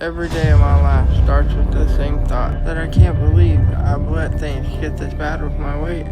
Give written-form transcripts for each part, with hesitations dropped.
Every day of my life starts with the same thought that I can't believe I've let things get this bad with my weight.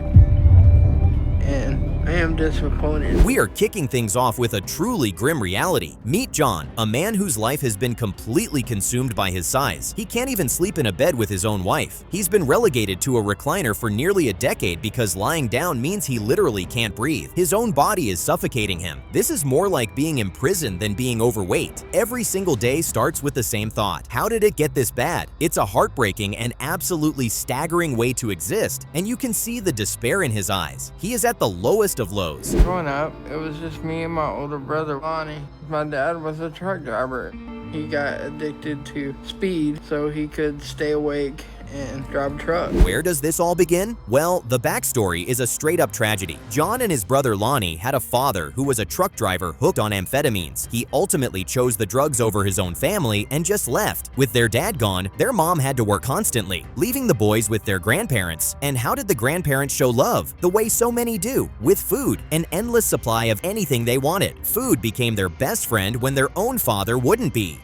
And I am disappointed. We are kicking things off with a truly grim reality. Meet John, a man whose life has been completely consumed by his size. He can't even sleep in a bed with his own wife. He's been relegated to a recliner for nearly a decade because lying down means he literally can't breathe. His own body is suffocating him. This is more like being imprisoned than being overweight. Every single day starts with the same thought. How did it get this bad? It's a heartbreaking and absolutely staggering way to exist, and you can see the despair in his eyes. He is at the lowest of lows. Growing up, it was just me and my older brother, Lonnie. My dad was a truck driver. He got addicted to speed so he could stay awake and drive a truck. Where does this all begin? Well, the backstory is a straight-up tragedy. John and his brother Lonnie had a father who was a truck driver hooked on amphetamines. He ultimately chose the drugs over his own family and just left. With their dad gone, their mom had to work constantly, leaving the boys with their grandparents. And how did the grandparents show love? The way so many do, with food, an endless supply of anything they wanted. Food became their best friend when their own father wouldn't be.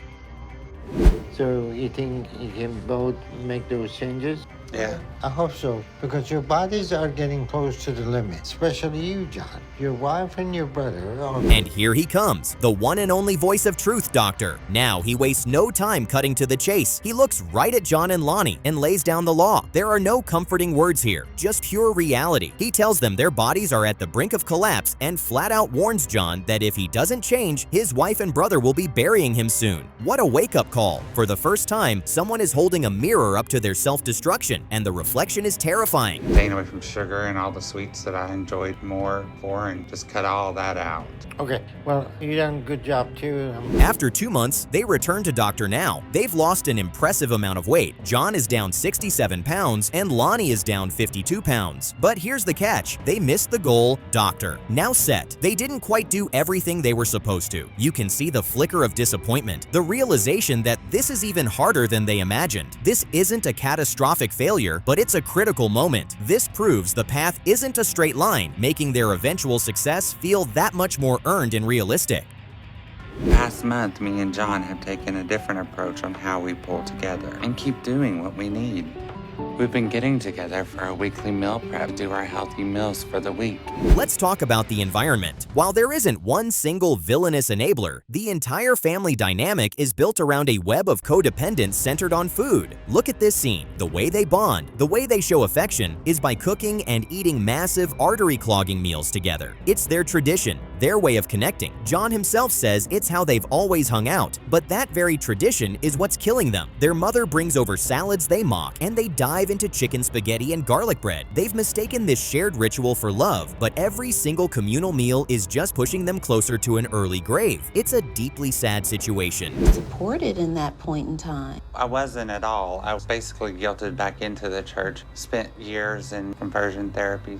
So you think you can both make those changes? Yeah. I hope so, because your bodies are getting close to the limit, especially you, John. Your wife and your brother are... And here he comes, the one and only voice of truth, Doctor. Now he wastes no time cutting to the chase. He looks right at John and Lonnie and lays down the law. There are no comforting words here, just pure reality. He tells them their bodies are at the brink of collapse and flat out warns John that if he doesn't change, his wife and brother will be burying him soon. What a wake-up call. For the first time, someone is holding a mirror up to their self-destruction, and the reflection is terrifying. Staying away from sugar and all the sweets that I enjoyed more before, and just cut all that out. Okay, well, you done a good job too. After 2 months, they return to Dr. Now. They've lost an impressive amount of weight. John is down 67 pounds and Lonnie is down 52 pounds. But here's the catch. They missed the goal, Doctor. Now set. They didn't quite do everything they were supposed to. You can see the flicker of disappointment, the realization that this is even harder than they imagined. This isn't a catastrophic failure, but it's a critical moment. This proves the path isn't a straight line, making their eventual success feel that much more earned and realistic. Past month, me and John have taken a different approach on how we pull together and keep doing what we need. We've been getting together for a weekly meal prep to do our healthy meals for the week. Let's talk about the environment. While there isn't one single villainous enabler, the entire family dynamic is built around a web of codependence centered on food. Look at this scene. The way they bond, the way they show affection, is by cooking and eating massive artery-clogging meals together. It's their tradition, their way of connecting. John himself says it's how they've always hung out, but that very tradition is what's killing them. Their mother brings over salads they mock, and they dive into chicken spaghetti and garlic bread. They've mistaken this shared ritual for love, but every single communal meal is just pushing them closer to an early grave. It's a deeply sad situation. Supported in that point in time. I wasn't at all. I was basically guilted back into the church. Spent years in conversion therapy.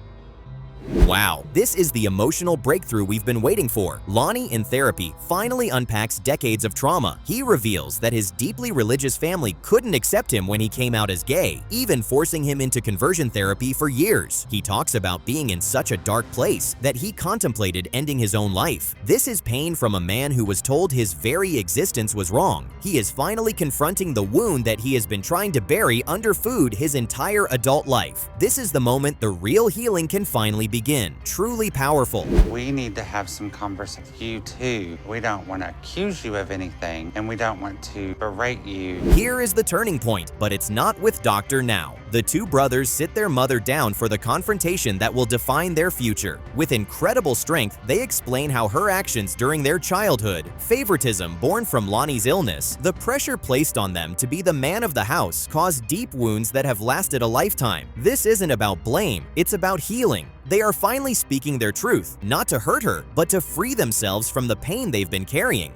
Wow, this is the emotional breakthrough we've been waiting for. Lonnie in therapy finally unpacks decades of trauma. He reveals that his deeply religious family couldn't accept him when he came out as gay, even forcing him into conversion therapy for years. He talks about being in such a dark place that he contemplated ending his own life. This is pain from a man who was told his very existence was wrong. He is finally confronting the wound that he has been trying to bury under food his entire adult life. This is the moment the real healing can finally begin. Truly powerful. We need to have some conversation with you too. We don't want to accuse you of anything, and we don't want to berate you. Here is the turning point, but it's not with Dr. Now. The two brothers sit their mother down for the confrontation that will define their future. With incredible strength, they explain how her actions during their childhood, favoritism born from Lonnie's illness, the pressure placed on them to be the man of the house caused deep wounds that have lasted a lifetime. This isn't about blame, it's about healing. They are finally speaking their truth, not to hurt her, but to free themselves from the pain they've been carrying.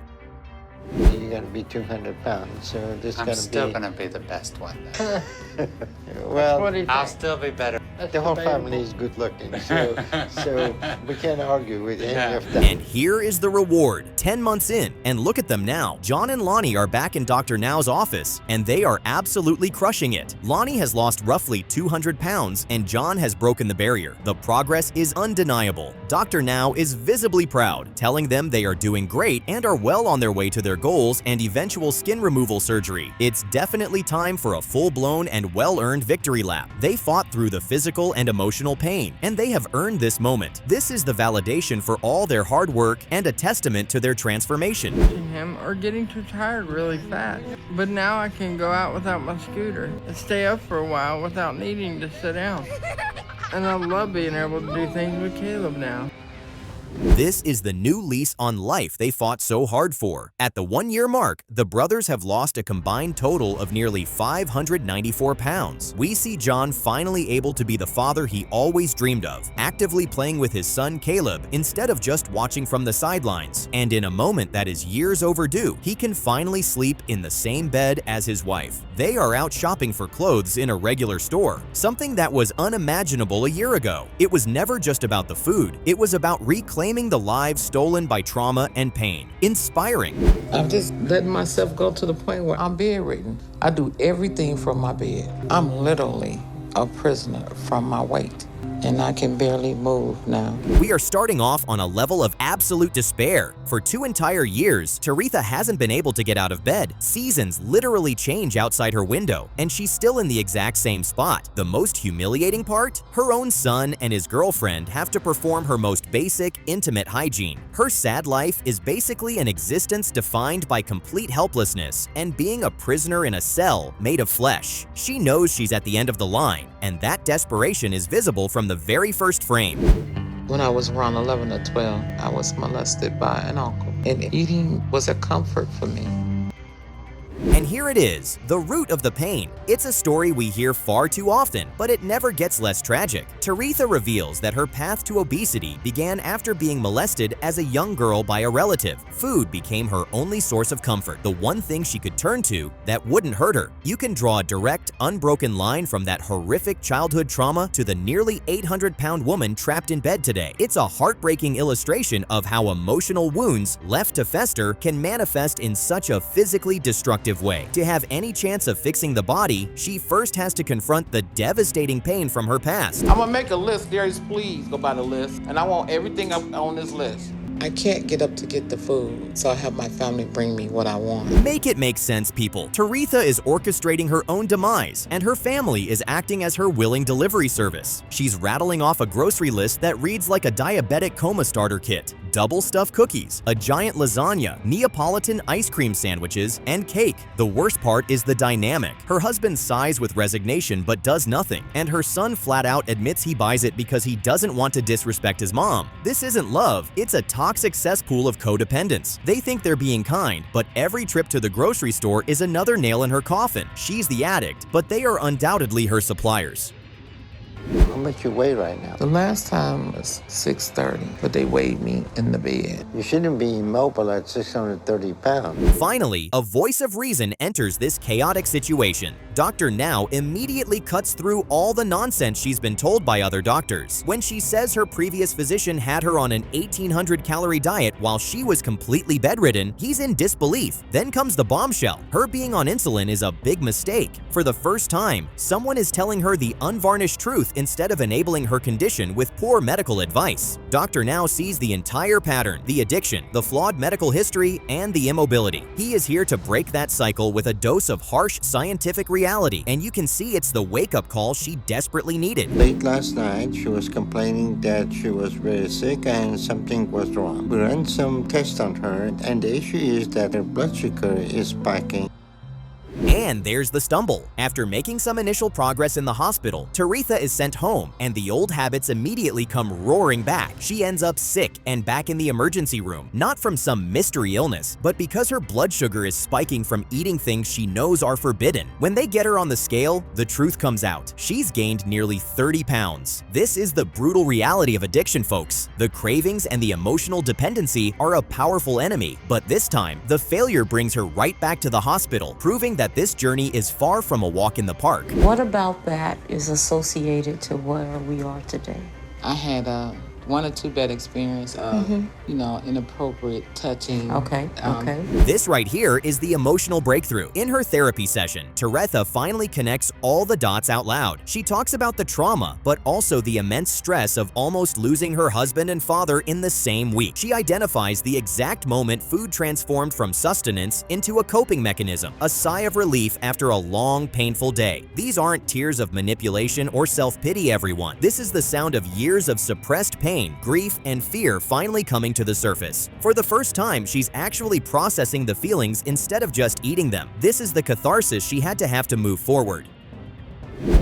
You're gonna be 200 pounds, so this I'm still gonna be the best one, though. Well, What do you I'll think? still be better. the whole family is good looking, so we can't argue with any of that. And here is the reward. 10 months in, and look at them now. John and Lonnie are back in Dr. Now's office, and they are absolutely crushing it. Lonnie has lost roughly 200 pounds, and John has broken the barrier. The progress is undeniable. Dr. Now is visibly proud, telling them they are doing great and are well on their way to their goals pills and eventual skin removal surgery, it's definitely time for a full-blown and well-earned victory lap. They fought through the physical and emotional pain, and they have earned this moment. This is the validation for all their hard work and a testament to their transformation. Him or getting too tired really fast. But now I can go out without my scooter and stay up for a while without needing to sit down. And I love being able to do things with Caleb now. This is the new lease on life they fought so hard for. At the 1-year mark, the brothers have lost a combined total of nearly 594 pounds. We see John finally able to be the father he always dreamed of, actively playing with his son Caleb instead of just watching from the sidelines. And in a moment that is years overdue, he can finally sleep in the same bed as his wife. They are out shopping for clothes in a regular store, something that was unimaginable a year ago. It was never just about the food, it was about reclaiming the lives stolen by trauma and pain. Inspiring. I'm just letting myself go to the point where I'm bedridden. I do everything from my bed. I'm literally a prisoner from my weight, and I can barely move now. We are starting off on a level of absolute despair. For 2 entire years, Teretha hasn't been able to get out of bed. Seasons literally change outside her window, and she's still in the exact same spot. The most humiliating part? Her own son and his girlfriend have to perform her most basic, intimate hygiene. Her sad life is basically an existence defined by complete helplessness and being a prisoner in a cell made of flesh. She knows she's at the end of the line, and that desperation is visible from the very first frame. When I was around 11 or 12, I was molested by an uncle, and eating was a comfort for me. And here it is, the root of the pain. It's a story we hear far too often, but it never gets less tragic. Teretha reveals that her path to obesity began after being molested as a young girl by a relative. Food became her only source of comfort, the one thing she could turn to that wouldn't hurt her. You can draw a direct, unbroken line from that horrific childhood trauma to the nearly 800-pound woman trapped in bed today. It's a heartbreaking illustration of how emotional wounds, left to fester, can manifest in such a physically destructive way. To have any chance of fixing the body, she first has to confront the devastating pain from her past. I'm gonna make a list, Darius, please go by the list, and I want everything on this list. I can't get up to get the food, so I have my family bring me what I want. Make it make sense, people. Teretha is orchestrating her own demise, and her family is acting as her willing delivery service. She's rattling off a grocery list that reads like a diabetic coma starter kit. Double stuffed cookies, a giant lasagna, Neapolitan ice cream sandwiches, and cake. The worst part is the dynamic. Her husband sighs with resignation but does nothing, and her son flat out admits he buys it because he doesn't want to disrespect his mom. This isn't love, it's a toxic cesspool of codependence. They think they're being kind, but every trip to the grocery store is another nail in her coffin. She's the addict, but they are undoubtedly her suppliers. How much you weigh right now? The last time was 630, but they weighed me in the bed. You shouldn't be immobile at 630 pounds. Finally, a voice of reason enters this chaotic situation. Dr. Now immediately cuts through all the nonsense she's been told by other doctors. When she says her previous physician had her on an 1,800-calorie diet while she was completely bedridden, he's in disbelief. Then comes the bombshell. Her being on insulin is a big mistake. For the first time, someone is telling her the unvarnished truth instead of enabling her condition with poor medical advice. Dr. Now sees the entire pattern, the addiction, the flawed medical history, and the immobility. He is here to break that cycle with a dose of harsh scientific reality, and you can see it's the wake-up call she desperately needed. Late last night, she was complaining that she was very sick and something was wrong. We ran some tests on her, and the issue is that her blood sugar is spiking. And there's the stumble. After making some initial progress in the hospital, Teretha is sent home, and the old habits immediately come roaring back. She ends up sick and back in the emergency room, not from some mystery illness, but because her blood sugar is spiking from eating things she knows are forbidden. When they get her on the scale, the truth comes out. She's gained nearly 30 pounds. This is the brutal reality of addiction, folks. The cravings and the emotional dependency are a powerful enemy, but this time, the failure brings her right back to the hospital, proving that this journey is far from a walk in the park. What about that is associated to where we are today? I had 1 or 2 bad experience of, inappropriate touching. Okay. This right here is the emotional breakthrough. In her therapy session, Teretha finally connects all the dots out loud. She talks about the trauma, but also the immense stress of almost losing her husband and father in the same week. She identifies the exact moment food transformed from sustenance into a coping mechanism, a sigh of relief after a long, painful day. These aren't tears of manipulation or self-pity, everyone. This is the sound of years of suppressed pain, grief, and fear finally coming to the surface. For the first time, she's actually processing the feelings instead of just eating them. This is the catharsis she had to have to move forward.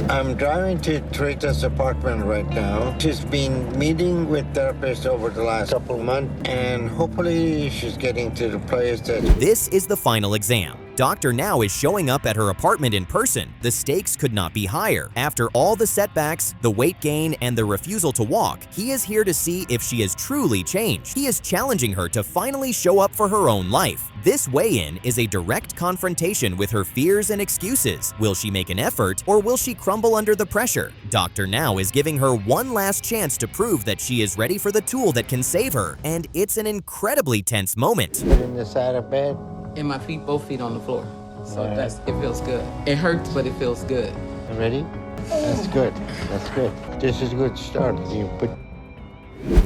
I'm driving to Teretha's apartment right now. She's been meeting with therapists over the last couple of months, and hopefully she's getting to the place that... This is the final exam. Dr. Now is showing up at her apartment in person. The stakes could not be higher. After all the setbacks, the weight gain, and the refusal to walk, he is here to see if she has truly changed. He is challenging her to finally show up for her own life. This weigh-in is a direct confrontation with her fears and excuses. Will she make an effort, or will she crumble under the pressure? Dr. Now is giving her one last chance to prove that she is ready for the tool that can save her, and it's an incredibly tense moment. Put in the side of bed. And my feet, both feet on the floor. So it feels good. It hurts, but it feels good. Ready? That's good. That's good. This is a good start. You put...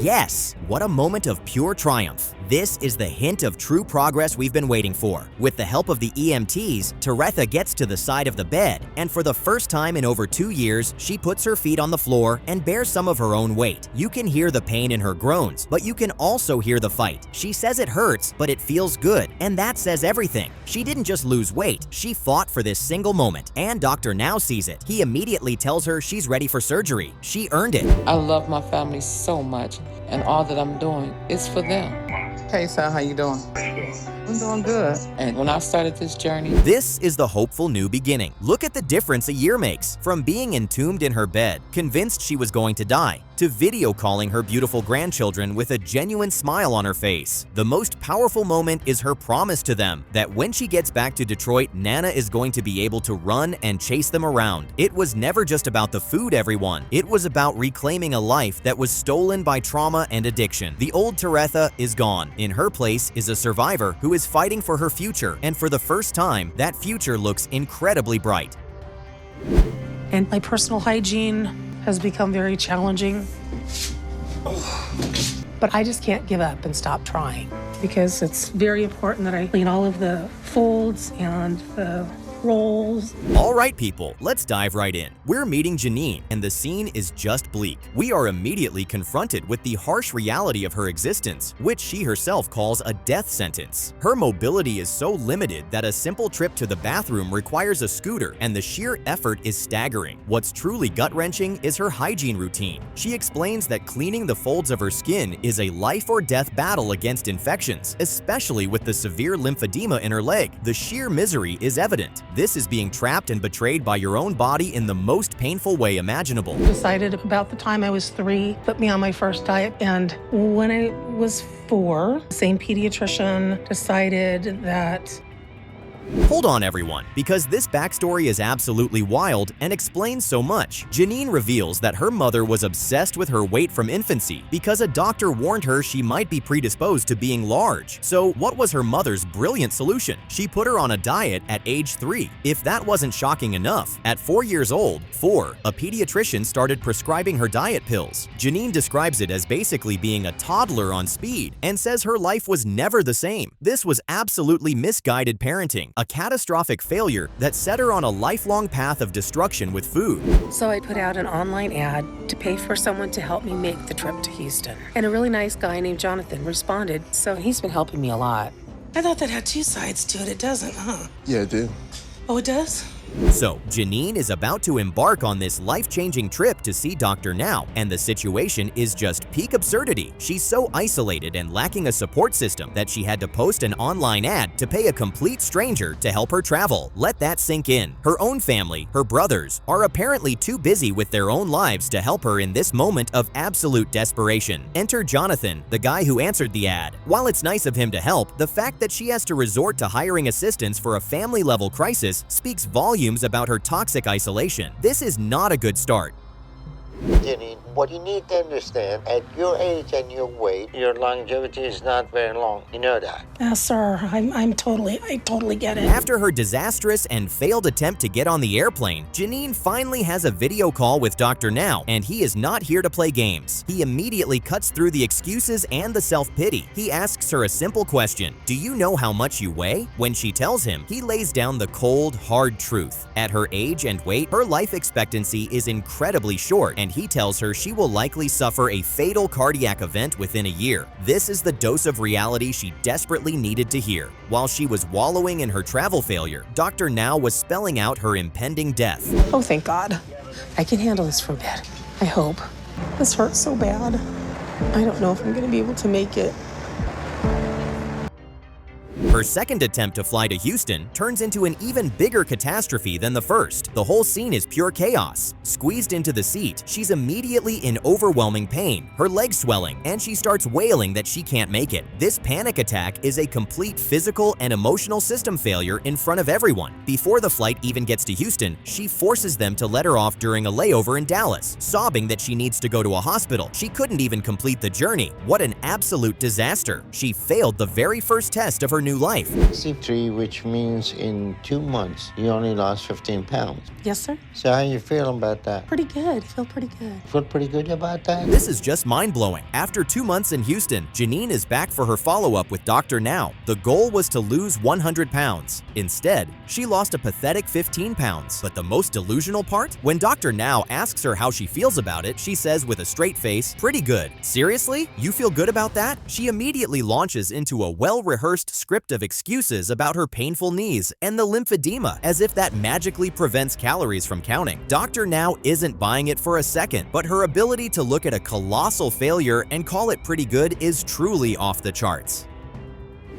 Yes! What a moment of pure triumph. This is the hint of true progress we've been waiting for. With the help of the EMTs, Teretha gets to the side of the bed, and for the first time in over 2 years, she puts her feet on the floor and bears some of her own weight. You can hear the pain in her groans, but you can also hear the fight. She says it hurts, but it feels good, and that says everything. She didn't just lose weight, she fought for this single moment, and Dr. Now sees it. He immediately tells her she's ready for surgery. She earned it. I love my family so much, and all that I'm doing is for them. Hey, son, how you doing? I'm doing good. And when I started this journey... This is the hopeful new beginning. Look at the difference a year makes. From being entombed in her bed, convinced she was going to die, to video calling her beautiful grandchildren with a genuine smile on her face. The most powerful moment is her promise to them that when she gets back to Detroit, Nana is going to be able to run and chase them around. It was never just about the food, everyone. It was about reclaiming a life that was stolen by trauma and addiction. The old Teretha is gone. In her place is a survivor who is fighting for her future, and for the first time, that future looks incredibly bright. And my personal hygiene has become very challenging. But I just can't give up and stop trying, because it's very important that I clean all of the folds and the rolls. All right, people, let's dive right in. We're meeting Janine, and the scene is just bleak. We are immediately confronted with the harsh reality of her existence, which she herself calls a death sentence. Her mobility is so limited that a simple trip to the bathroom requires a scooter, and the sheer effort is staggering. What's truly gut-wrenching is her hygiene routine. She explains that cleaning the folds of her skin is a life-or-death battle against infections, especially with the severe lymphedema in her leg. The sheer misery is evident. This is being trapped and betrayed by your own body in the most painful way imaginable. Decided about the time I was 3, put me on my first diet, and when I was 4, the same pediatrician decided that... Hold on, everyone, because this backstory is absolutely wild and explains so much. Janine reveals that her mother was obsessed with her weight from infancy because a doctor warned her she might be predisposed to being large. So what was her mother's brilliant solution? She put her on a diet at age 3. If that wasn't shocking enough, at 4 years old, a pediatrician started prescribing her diet pills. Janine describes it as basically being a toddler on speed and says her life was never the same. This was absolutely misguided parenting, a catastrophic failure that set her on a lifelong path of destruction with food. So I put out an online ad to pay for someone to help me make the trip to Houston. And a really nice guy named Jonathan responded, so he's been helping me a lot. I thought that had 2 sides to it. It doesn't, huh? Yeah, it did. Oh, it does? So, Janine is about to embark on this life-changing trip to see Dr. Now, and the situation is just peak absurdity. She's so isolated and lacking a support system that she had to post an online ad to pay a complete stranger to help her travel. Let that sink in. Her own family, her brothers, are apparently too busy with their own lives to help her in this moment of absolute desperation. Enter Jonathan, the guy who answered the ad. While it's nice of him to help, the fact that she has to resort to hiring assistance for a family-level crisis speaks volumes about her toxic isolation. This is not a good start. Janine, What you need to understand, at your age and your weight, your longevity is not very long. You know that. Yes, sir. I totally get it. After her disastrous and failed attempt to get on the airplane, Janine finally has a video call with Dr. Now, and he is not here to play games. He immediately cuts through the excuses and the self-pity. He asks her a simple question: do you know how much you weigh? When she tells him, he lays down the cold, hard truth. At her age and weight, her life expectancy is incredibly short, and he tells her she will likely suffer a fatal cardiac event within a year. This is the dose of reality she desperately needed to hear. While she was wallowing in her travel failure, Dr. Now was spelling out her impending death. Oh, thank God. I can handle this for a bit. I hope. This hurts so bad. I don't know if I'm going to be able to make it. Her second attempt to fly to Houston turns into an even bigger catastrophe than the first. The whole scene is pure chaos. Squeezed into the seat, she's immediately in overwhelming pain, her legs swelling, and she starts wailing that she can't make it. This panic attack is a complete physical and emotional system failure in front of everyone. Before the flight even gets to Houston, she forces them to let her off during a layover in Dallas, sobbing that she needs to go to a hospital. She couldn't even complete the journey. What an absolute disaster. She failed the very first test of her new life. 63, which means in 2 months, you only lost 15 pounds. Yes, sir. So how you feeling about that? Pretty good. Feel pretty good. Feel pretty good about that? This is just mind-blowing. After 2 months in Houston, Janine is back for her follow-up with Dr. Now. The goal was to lose 100 pounds. Instead, she lost a pathetic 15 pounds. But the most delusional part? When Dr. Now asks her how she feels about it, she says with a straight face, "Pretty good." Seriously? You feel good about that? She immediately launches into a well-rehearsed script of excuses about her painful knees and the lymphedema, as if that magically prevents calories from counting. Dr. Now isn't buying it for a second, but her ability to look at a colossal failure and call it pretty good is truly off the charts.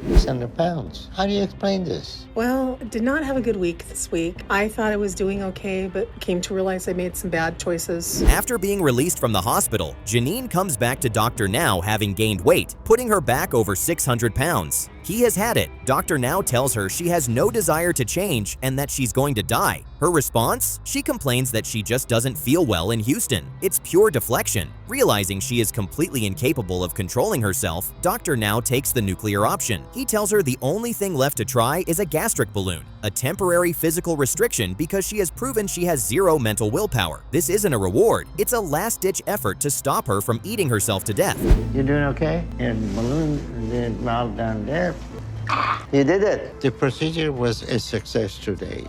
600 pounds. How do you explain this? Well, I did not have a good week this week. I thought I was doing okay, but came to realize I made some bad choices. After being released from the hospital, Janine comes back to Dr. Now having gained weight, putting her back over 600 pounds. He has had it. Dr. Now tells her she has no desire to change and that she's going to die. Her response? She complains that she just doesn't feel well in Houston. It's pure deflection. Realizing she is completely incapable of controlling herself, Dr. Now takes the nuclear option. He tells her the only thing left to try is a gastric balloon, a temporary physical restriction because she has proven she has zero mental willpower. This isn't a reward. It's a last-ditch effort to stop her from eating herself to death. You doing okay? And balloon did well down there. You did it. The procedure was a success today.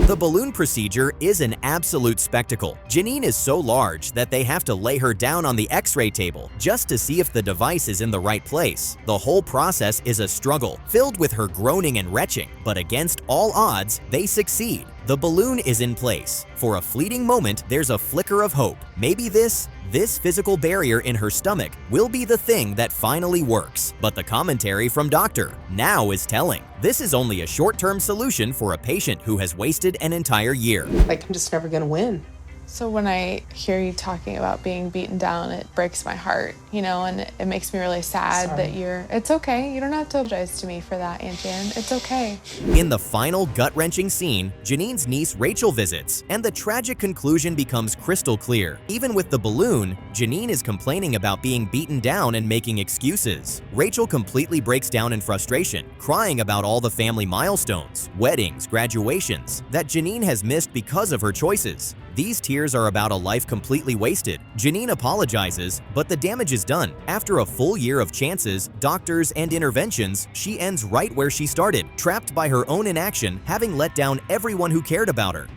The balloon procedure is an absolute spectacle. Janine is so large that they have to lay her down on the X-ray table just to see if the device is in the right place. The whole process is a struggle, filled with her groaning and retching, but against all odds, they succeed. The balloon is in place. For a fleeting moment, there's a flicker of hope. Maybe this physical barrier in her stomach will be the thing that finally works. But the commentary from Dr. Now is telling. This is only a short-term solution for a patient who has wasted an entire year. Like, I'm just never gonna win. So when I hear you talking about being beaten down, it breaks my heart, you know, and it makes me really sad that it's okay. You don't have to apologize to me for that, Auntie Anne. It's okay. In the final gut-wrenching scene, Janine's niece Rachel visits, and the tragic conclusion becomes crystal clear. Even with the balloon, Janine is complaining about being beaten down and making excuses. Rachel completely breaks down in frustration, crying about all the family milestones, weddings, graduations that Janine has missed because of her choices. These tears are about a life completely wasted. Janine apologizes, but the damage is done. After a full year of chances, doctors, and interventions, she ends right where she started, trapped by her own inaction, having let down everyone who cared about her.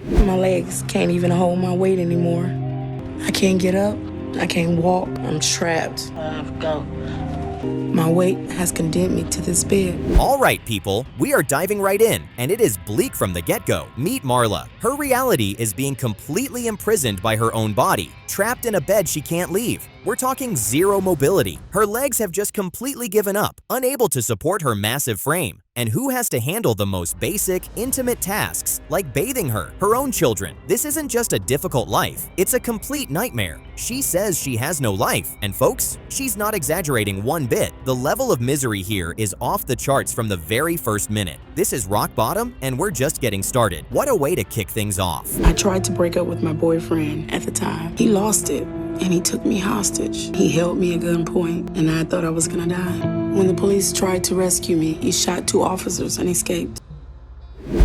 My legs can't even hold my weight anymore. I can't get up. I can't walk. I'm trapped. My weight has condemned me to this bed. All right, people, we are diving right in, and it is bleak from the get-go. Meet Marla. Her reality is being completely imprisoned by her own body, trapped in a bed she can't leave. We're talking zero mobility. Her legs have just completely given up, unable to support her massive frame. And who has to handle the most basic, intimate tasks like bathing her own children? This isn't just a difficult life, it's a complete nightmare. She says she has no life, and folks, she's not exaggerating one bit. The level of misery here is off the charts from the very first minute. This is rock bottom, and we're just getting started. What a way to kick things off. I tried to break up with my boyfriend at the time. He lost it, and he took me hostage. He held me at gunpoint, and I thought I was gonna die. When the police tried to rescue me, he shot 2 officers and escaped.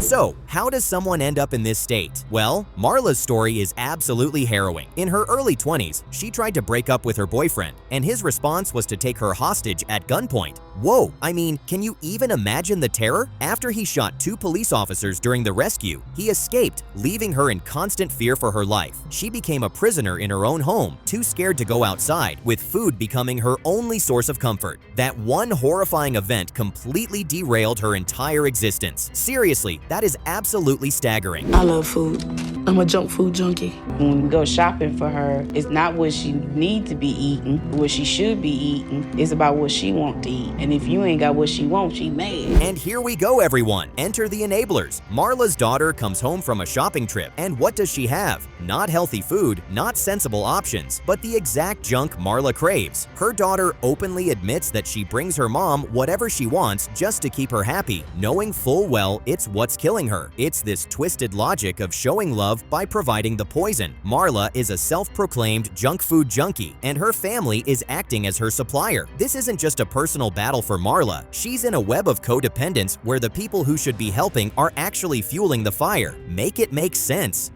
So, how does someone end up in this state? Well, Marla's story is absolutely harrowing. In her early 20s, she tried to break up with her boyfriend, and his response was to take her hostage at gunpoint. Whoa, I mean, can you even imagine the terror? After he shot 2 police officers during the rescue, he escaped, leaving her in constant fear for her life. She became a prisoner in her own home, too scared to go outside, with food becoming her only source of comfort. That one horrifying event completely derailed her entire existence. Seriously, that is absolutely staggering. I love food. I'm a junk food junkie. When we go shopping for her, it's not what she needs to be eating, what she should be eating. It's about what she wants to eat. And if you ain't got what she wants, she mad. And here we go, everyone. Enter the enablers. Marla's daughter comes home from a shopping trip, and what does she have? Not healthy food, not sensible options, but the exact junk Marla craves. Her daughter openly admits that she brings her mom whatever she wants just to keep her happy, knowing full well it's what's killing her. It's this twisted logic of showing love by providing the poison. Marla is a self-proclaimed junk food junkie, and her family is acting as her supplier. This isn't just a personal battle for Marla. She's in a web of codependence where the people who should be helping are actually fueling the fire. Make it make sense.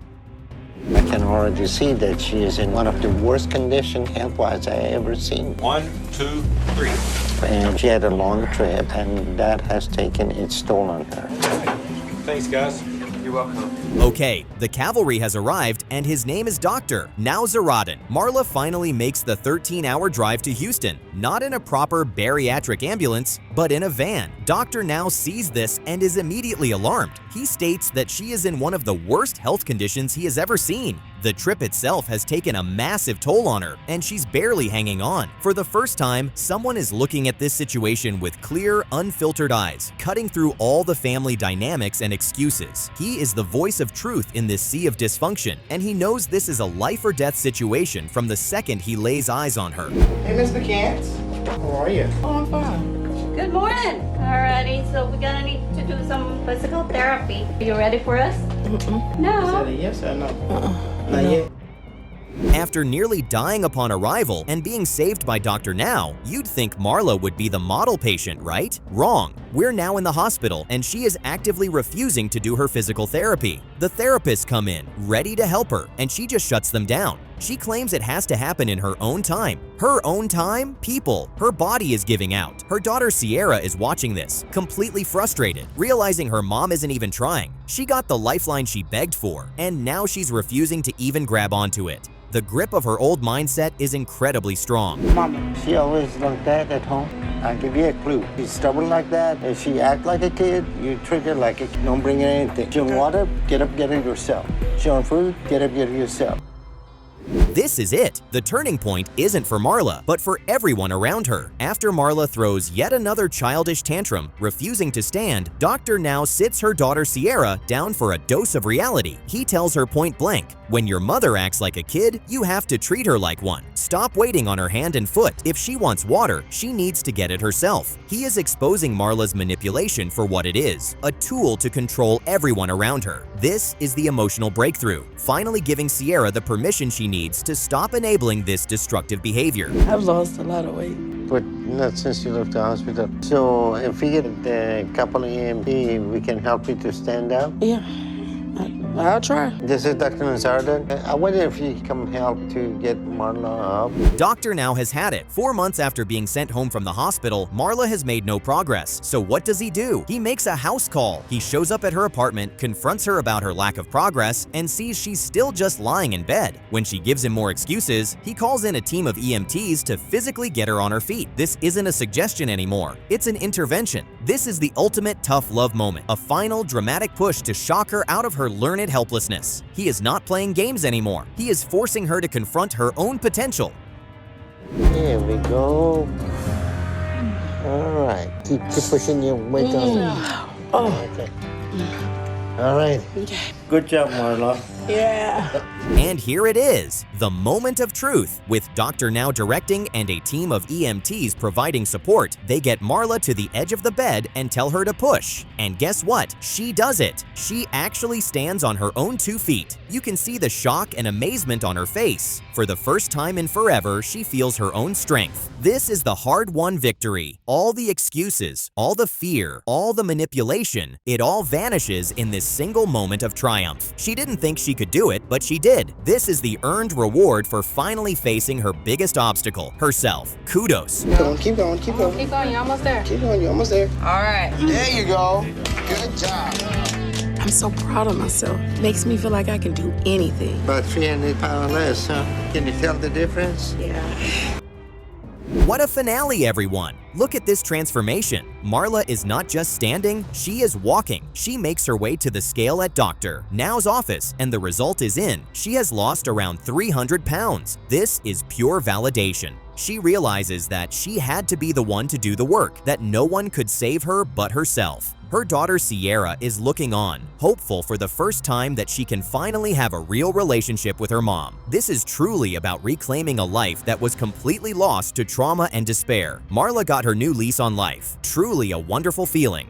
I can already see that she is in one of the worst condition health-wise I ever seen. 1, 2, 3. And she had a long trip, and that has taken its toll on her. Thanks, guys. You're welcome. Okay, the cavalry has arrived, and his name is Dr. Now Zaradin. Marla finally makes the 13-hour drive to Houston, not in a proper bariatric ambulance, but in a van. Dr. Now sees this and is immediately alarmed. He states that she is in one of the worst health conditions he has ever seen. The trip itself has taken a massive toll on her, and she's barely hanging on. For the first time, someone is looking at this situation with clear, unfiltered eyes, cutting through all the family dynamics and excuses. He is the voice of truth in this sea of dysfunction, and he knows this is a life or death situation from the second he lays eyes on her. Hey, Mr. Kantz. How are you? Oh, I'm fine. Good morning. Alrighty, so we're gonna need to do some physical therapy. Are you ready for us? No. Is that a yes or no? Not yet. After nearly dying upon arrival and being saved by Dr. Now, you'd think Marla would be the model patient, right? Wrong. We're now in the hospital, and she is actively refusing to do her physical therapy. The therapists come in, ready to help her, and she just shuts them down. She claims it has to happen in her own time. Her own time? People, her body is giving out. Her daughter Sierra is watching this, completely frustrated, realizing her mom isn't even trying. She got the lifeline she begged for, and now she's refusing to even grab onto it. The grip of her old mindset is incredibly strong. Mama, she always like that at home. I'll give you a clue. She's stubborn like that. If she act like a kid, you treat her like a kid. Don't bring her anything. She want water, get up, get it yourself. She want food, get up, get it yourself. This is it. The turning point isn't for Marla, but for everyone around her. After Marla throws yet another childish tantrum, refusing to stand, Dr. Now sits her daughter Sierra down for a dose of reality. He tells her point blank, when your mother acts like a kid, you have to treat her like one. Stop waiting on her hand and foot. If she wants water, she needs to get it herself. He is exposing Marla's manipulation for what it is, a tool to control everyone around her. This is the emotional breakthrough, finally giving Sierra the permission she needs to stop enabling this destructive behavior. I've lost a lot of weight. But not since you left the hospital. So if we get a couple of EMT, we can help you to stand up? Yeah, I'll try. This is Dr. Nazardan. I wonder if you can come help to get Marla up. Dr. Now has had it. 4 months after being sent home from the hospital, Marla has made no progress. So what does he do? He makes a house call. He shows up at her apartment, confronts her about her lack of progress, and sees she's still just lying in bed. When she gives him more excuses, he calls in a team of EMTs to physically get her on her feet. This isn't a suggestion anymore. It's an intervention. This is the ultimate tough love moment, a final dramatic push to shock her out of her learned helplessness. He is not playing games anymore. He is forcing her to confront her own potential. Here we go. All right. Keep pushing your weight on. Oh. Okay. All right. Good job, Marla. Yeah. And here it is, the moment of truth. With Doctor now directing and a team of EMTs providing support, they get Marla to the edge of the bed and tell her to push. And guess what? She does it. She actually stands on her own 2 feet. You can see the shock and amazement on her face. For the first time in forever, she feels her own strength. This is the hard-won victory. All the excuses, all the fear, all the manipulation, it all vanishes in this single moment of triumph. She didn't think she could do it, but she did. This is the earned reward for finally facing her biggest obstacle, herself. Kudos. Keep going, keep going, keep going. Keep going, you're almost there. Keep going, you're almost there. All right. There you go. Good job. I'm so proud of myself. Makes me feel like I can do anything. About 300 pounds less, huh? Can you tell the difference? Yeah. What a finale, everyone! Look at this transformation. Marla is not just standing, she is walking. She makes her way to the scale at Dr. Now's office, and the result is in. She has lost around 300 pounds. This is pure validation. She realizes that she had to be the one to do the work, that no one could save her but herself. Her daughter Sierra is looking on, hopeful for the first time that she can finally have a real relationship with her mom. This is truly about reclaiming a life that was completely lost to trauma and despair. Marla got her new lease on life. Truly a wonderful feeling.